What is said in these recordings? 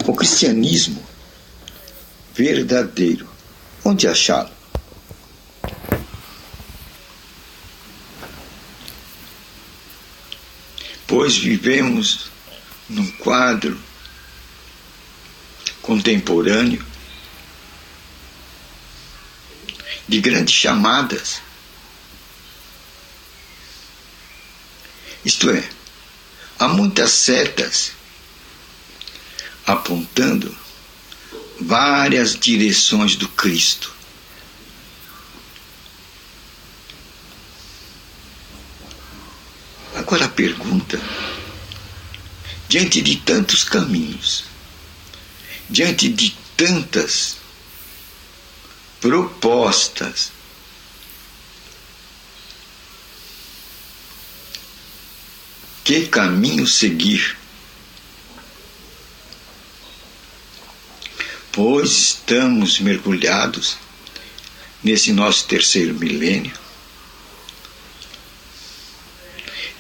O cristianismo verdadeiro, onde achá-lo? Pois vivemos num quadro contemporâneo de grandes chamadas. Isto é, há muitas setas apontando várias direções do Cristo. Agora a pergunta, diante de tantos caminhos, diante de tantas propostas, que caminho seguir? Pois estamos mergulhados nesse nosso terceiro milênio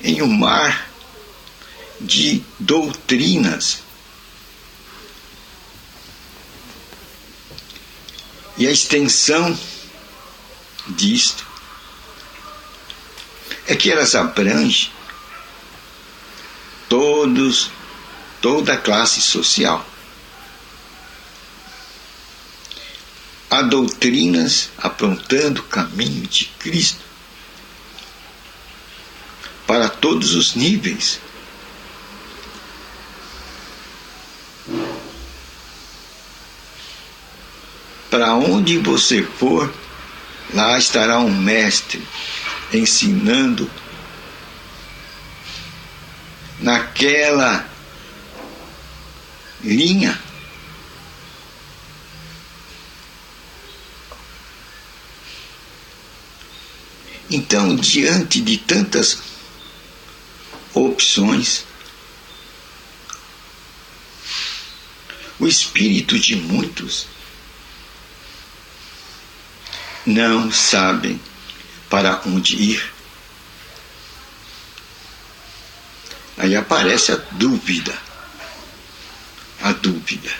em um mar de doutrinas. E a extensão disto é que elas abrangem toda a classe social. Há doutrinas apontando o caminho de Cristo para todos os níveis. Para onde você for, lá estará um mestre ensinando naquela linha. Então, diante de tantas opções, o espírito de muitos não sabem para onde ir. Aí aparece a dúvida. A dúvida.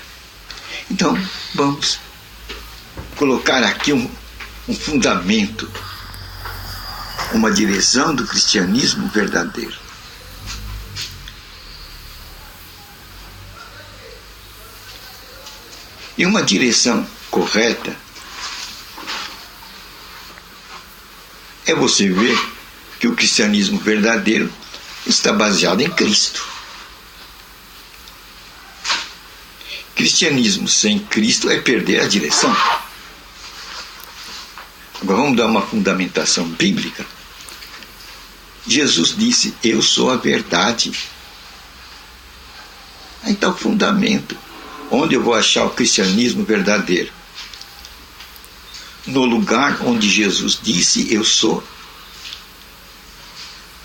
Então, vamos colocar aqui um fundamento, uma direção do cristianismo verdadeiro. E uma direção correta é você ver que o cristianismo verdadeiro está baseado em Cristo. Cristianismo sem Cristo é perder a direção. Agora vamos dar uma fundamentação bíblica. Jesus disse: eu sou a verdade. Aí está o fundamento. Onde eu vou achar o cristianismo verdadeiro? No lugar onde Jesus disse: eu sou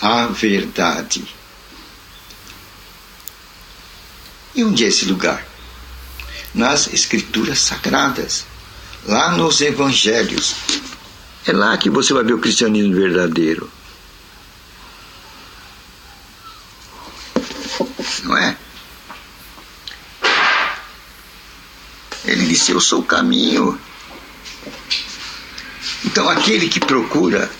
a verdade. E onde é esse lugar? Nas Escrituras Sagradas, lá nos Evangelhos. É lá que você vai ver o cristianismo verdadeiro. Não é? Ele disse: eu sou o caminho. Então, aquele que procura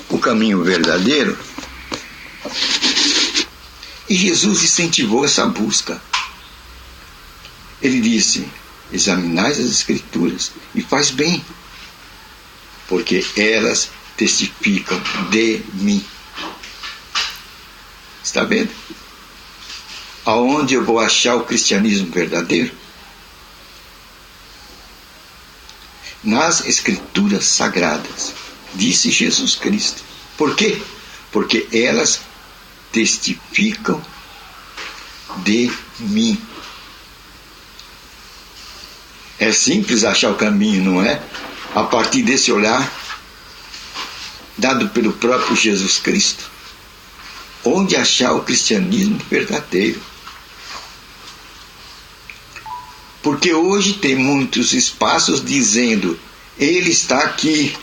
o caminho verdadeiro, e Jesus incentivou essa busca. Ele disse: examinai as Escrituras e faz bem, porque elas testificam de mim. Está vendo? Aonde eu vou achar o cristianismo verdadeiro? Nas Escrituras Sagradas, disse Jesus Cristo. Por quê? Porque elas testificam de mim. É simples achar o caminho, não é? A partir desse olhar dado pelo próprio Jesus Cristo. Onde achar o cristianismo verdadeiro? Porque hoje tem muitos espaços dizendo: ele está aqui.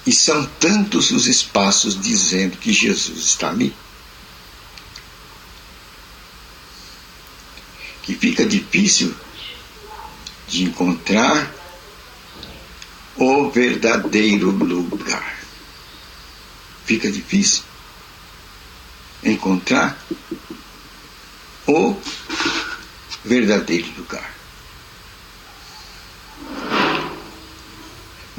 E são tantos os espaços dizendo que Jesus está ali, que fica difícil de encontrar o verdadeiro lugar. Fica difícil encontrar o verdadeiro lugar.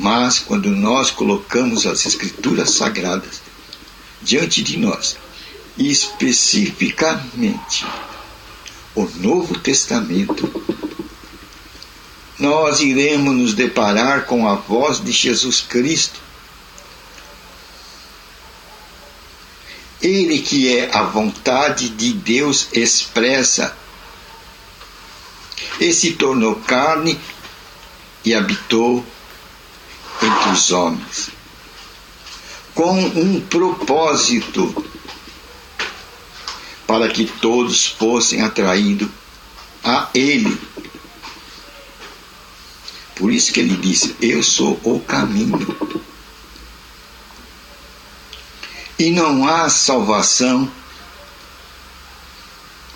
Mas quando nós colocamos as Escrituras Sagradas diante de nós, e especificamente o Novo Testamento, nós iremos nos deparar com a voz de Jesus Cristo. Ele que é a vontade de Deus expressa, e se tornou carne e habitou entre os homens, com um propósito, para que todos fossem atraídos a Ele. Por isso que ele disse: eu sou o caminho. E não há salvação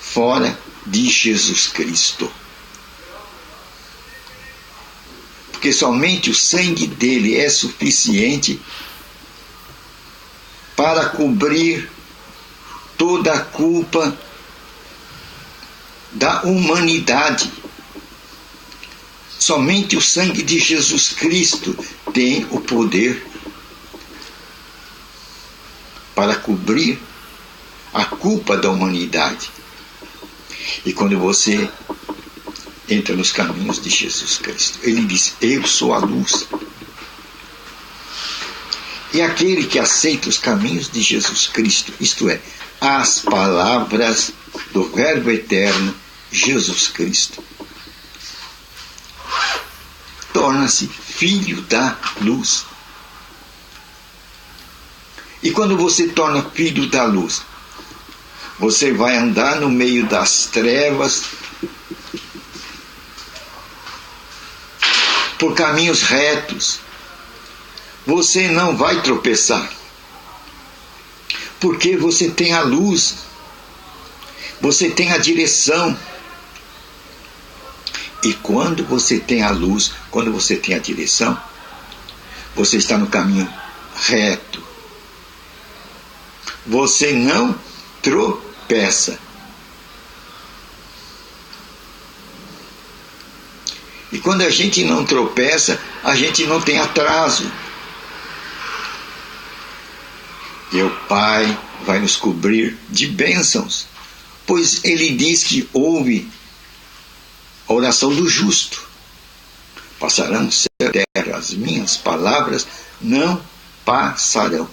fora de Jesus Cristo. Porque somente o sangue dele é suficiente para cobrir toda a culpa da humanidade. Somente o sangue de Jesus Cristo tem o poder para cobrir a culpa da humanidade. E quando você entra nos caminhos de Jesus Cristo, ele diz: eu sou a luz. E aquele que aceita os caminhos de Jesus Cristo, isto é, as palavras do Verbo eterno, Jesus Cristo, torna-se filho da luz. E quando você torna filho da luz, você vai andar no meio das trevas, por caminhos retos. Você não vai tropeçar, porque você tem a luz, você tem a direção. E quando você tem a luz, quando você tem a direção, você está no caminho reto. Você não tropeça. E quando a gente não tropeça, a gente não tem atraso. E o Pai vai nos cobrir de bênçãos, pois Ele diz que ouve a oração do justo. Passarão céu e terra, as minhas palavras não passarão.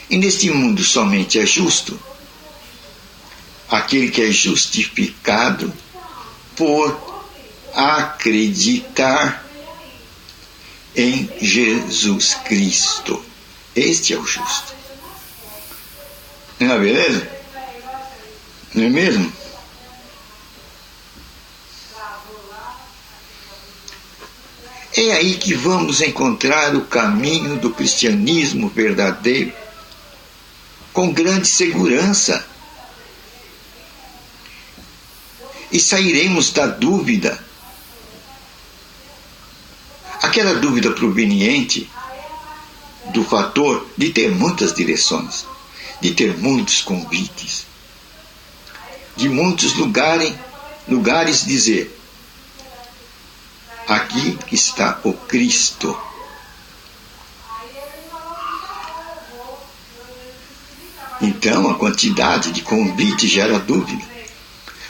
E neste mundo somente é justo aquele que é justificado por acreditar em Jesus Cristo. Este é o justo. Não é beleza? Não é mesmo? É aí que vamos encontrar o caminho do cristianismo verdadeiro, com grande segurança. E sairemos da dúvida, aquela dúvida proveniente do fator de ter muitas direções, de ter muitos convites, de muitos lugares dizer: aqui está o Cristo. Então a quantidade de convites gera dúvida.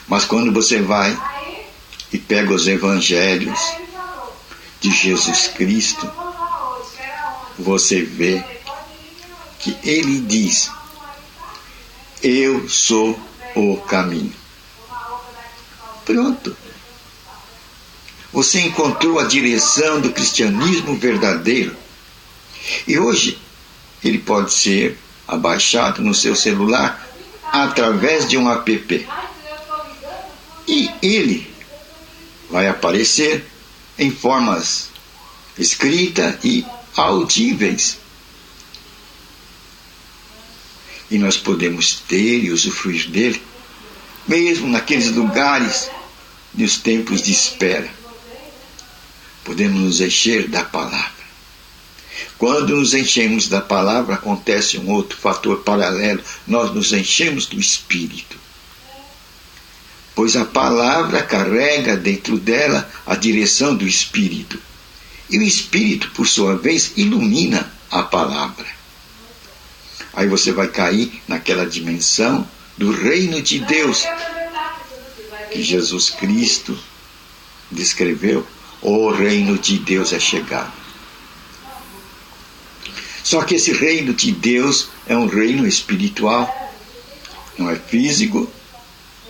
Mas quando você vai e pega os evangelhos de Jesus Cristo, você vê que ele diz: eu sou o caminho. Pronto. Você encontrou a direção do cristianismo verdadeiro. E hoje ele pode ser abaixado no seu celular através de um app. E ele vai aparecer em formas escrita e audíveis. E nós podemos ter e usufruir dele, mesmo naqueles lugares dos tempos de espera. Podemos nos encher da palavra. Quando nos enchemos da palavra, acontece um outro fator paralelo. Nós nos enchemos do Espírito. Pois a palavra carrega dentro dela a direção do Espírito. E o Espírito, por sua vez, ilumina a palavra. Aí você vai cair naquela dimensão do reino de Deus que Jesus Cristo descreveu. O reino de Deus é chegado. Só que esse reino de Deus é um reino espiritual, não é físico.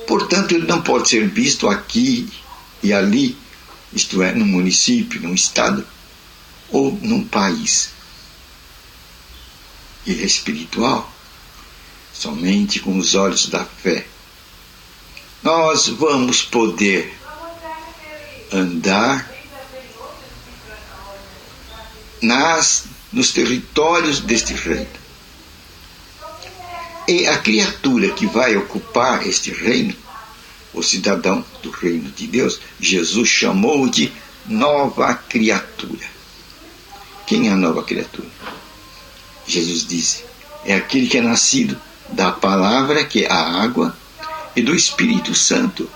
Portanto, ele não pode ser visto aqui e ali, isto é, num município, num estado ou num país. Ele é espiritual, somente com os olhos da fé. Nós vamos poder andar nos territórios deste reino. E a criatura que vai ocupar este reino, o cidadão do reino de Deus, Jesus chamou de nova criatura. Quem é a nova criatura? Jesus disse, é aquele que é nascido da palavra, que é a água, e do Espírito Santo.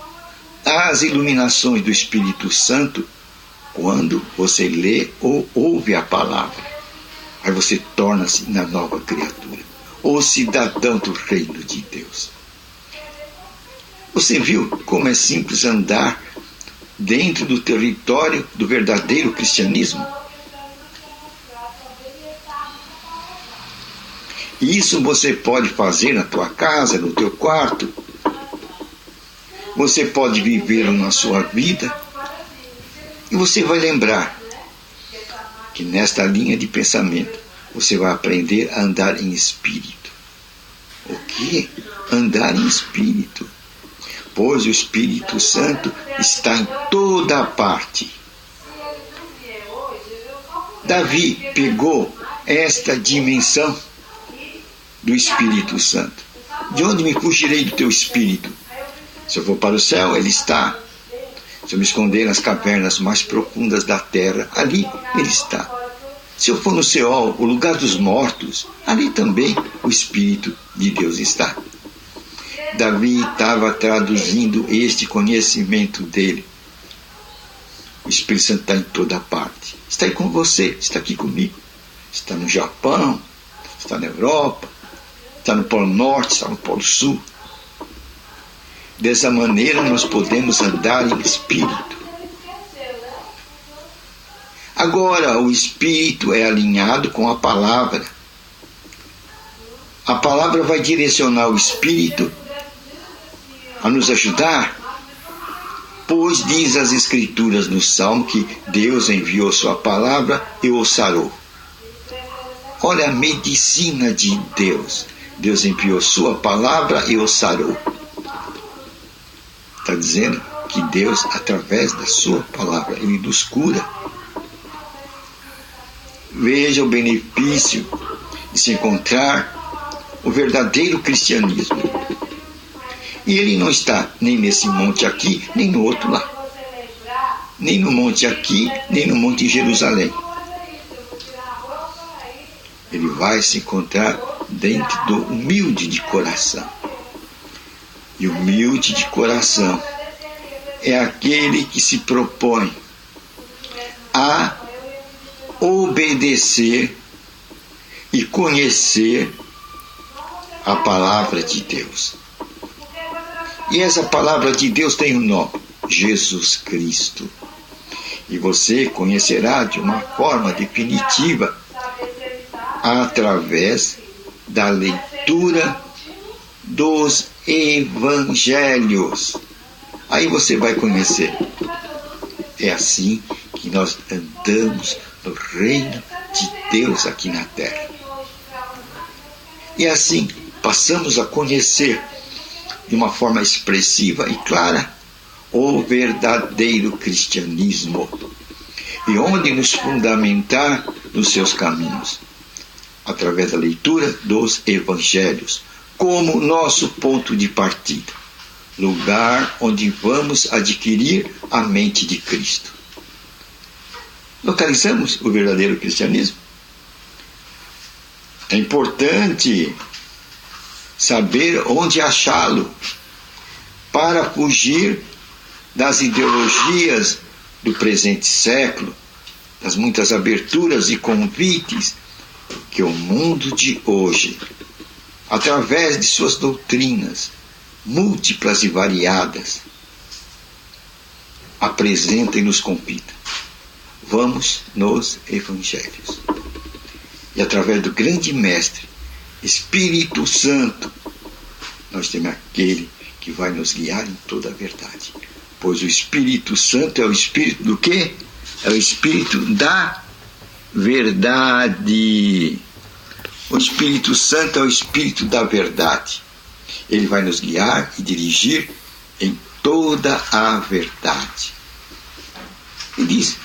As iluminações do Espírito Santo, quando você lê ou ouve a palavra, aí você torna-se na nova criatura, o cidadão do reino de Deus. Você viu como é simples andar dentro do território do verdadeiro cristianismo? E isso você pode fazer na tua casa, no teu quarto. Você pode vivê-lo na sua vida. E você vai lembrar que nesta linha de pensamento você vai aprender a andar em espírito. O que? Andar em espírito. Pois o Espírito Santo está em toda a parte. Davi pegou esta dimensão do Espírito Santo. De onde me fugirei do teu Espírito? Se eu for para o céu, ele está. Se eu me esconder nas cavernas mais profundas da terra, ali ele está. Se eu for no Seol, o lugar dos mortos, ali também o Espírito de Deus está. Davi estava traduzindo este conhecimento dele. O Espírito Santo está em toda parte. Está aí com você, está aqui comigo. Está no Japão, está na Europa, está no Polo Norte, está no Polo Sul. Dessa maneira nós podemos andar em espírito. Agora o espírito é alinhado com a palavra. A palavra vai direcionar o espírito a nos ajudar, pois diz as Escrituras no Salmo que Deus enviou sua palavra e o sarou. Olha a medicina de Deus. Deus enviou sua palavra e o sarou. Está dizendo que Deus, através da sua palavra, ele nos cura. Veja o benefício de se encontrar o verdadeiro cristianismo. E ele não está nem nesse monte aqui, nem no outro lá. Nem no monte aqui, nem no monte em Jerusalém. Ele vai se encontrar dentro do humilde de coração. E humilde de coração é aquele que se propõe a obedecer e conhecer a palavra de Deus. E essa palavra de Deus tem um nome, Jesus Cristo. E você conhecerá de uma forma definitiva através da leitura dos evangelhos. Aí você vai conhecer. É assim que nós andamos no reino de Deus aqui na terra. E assim passamos a conhecer de uma forma expressiva e clara o verdadeiro cristianismo. e onde nos fundamentar nos seus caminhos, através da leitura dos Evangelhos, como nosso ponto de partida, lugar onde vamos adquirir a mente de Cristo. Localizamos o verdadeiro cristianismo? É importante saber onde achá-lo para fugir das ideologias do presente século, das muitas aberturas e convites que o mundo de hoje, através de suas doutrinas múltiplas e variadas, apresenta e nos convida. Vamos nos Evangelhos. E através do grande Mestre, Espírito Santo, nós temos aquele que vai nos guiar em toda a verdade. Pois o Espírito Santo é o Espírito do quê? É o Espírito da verdade. O Espírito Santo é o Espírito da verdade. Ele vai nos guiar e dirigir em toda a verdade. E diz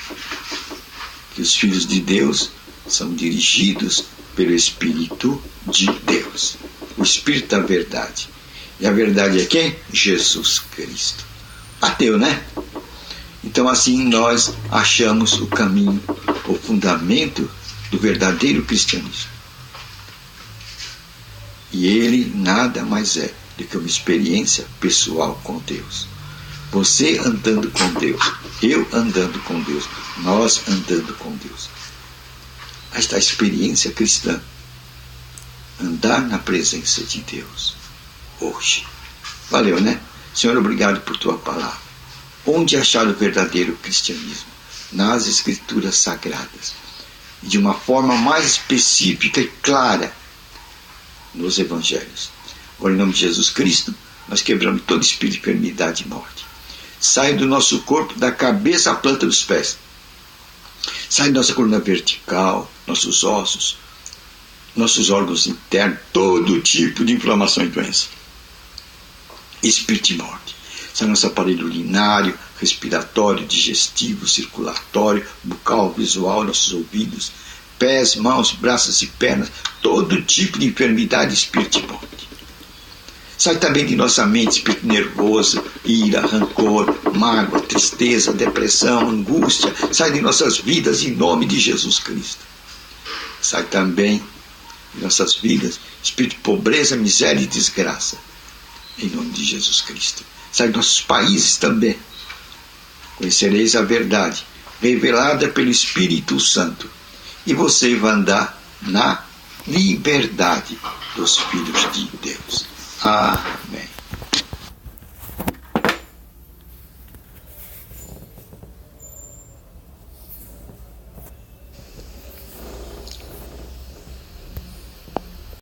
que os filhos de Deus são dirigidos pelo Espírito de Deus, o Espírito da verdade. E a verdade é quem? Jesus Cristo. Bateu, né? Então assim nós achamos o caminho, o fundamento do verdadeiro cristianismo. E ele nada mais é do que uma experiência pessoal com Deus. Você andando com Deus, eu andando com Deus, nós andando com Deus. Esta experiência cristã, andar na presença de Deus, hoje. Valeu, né? Senhor, obrigado por tua palavra. Onde achar o verdadeiro cristianismo? Nas Escrituras Sagradas. E de uma forma mais específica e clara, nos Evangelhos. Agora, em nome de Jesus Cristo, nós quebramos todo espírito de enfermidade e morte. Sai do nosso corpo, da cabeça à planta dos pés. Sai da nossa coluna vertical, nossos ossos, nossos órgãos internos, todo tipo de inflamação e doença. Espírito de morte. Sai do nosso aparelho urinário, respiratório, digestivo, circulatório, bucal, visual, nossos ouvidos, pés, mãos, braços e pernas, todo tipo de enfermidade, espírito de morte. Sai também de nossa mente espírito nervoso, ira, rancor, mágoa, tristeza, depressão, angústia. Sai de nossas vidas em nome de Jesus Cristo. Sai também de nossas vidas espírito de pobreza, miséria e desgraça, em nome de Jesus Cristo. Sai de nossos países também. Conhecereis a verdade, revelada pelo Espírito Santo, e você vai andar na liberdade dos filhos de Deus. Amém.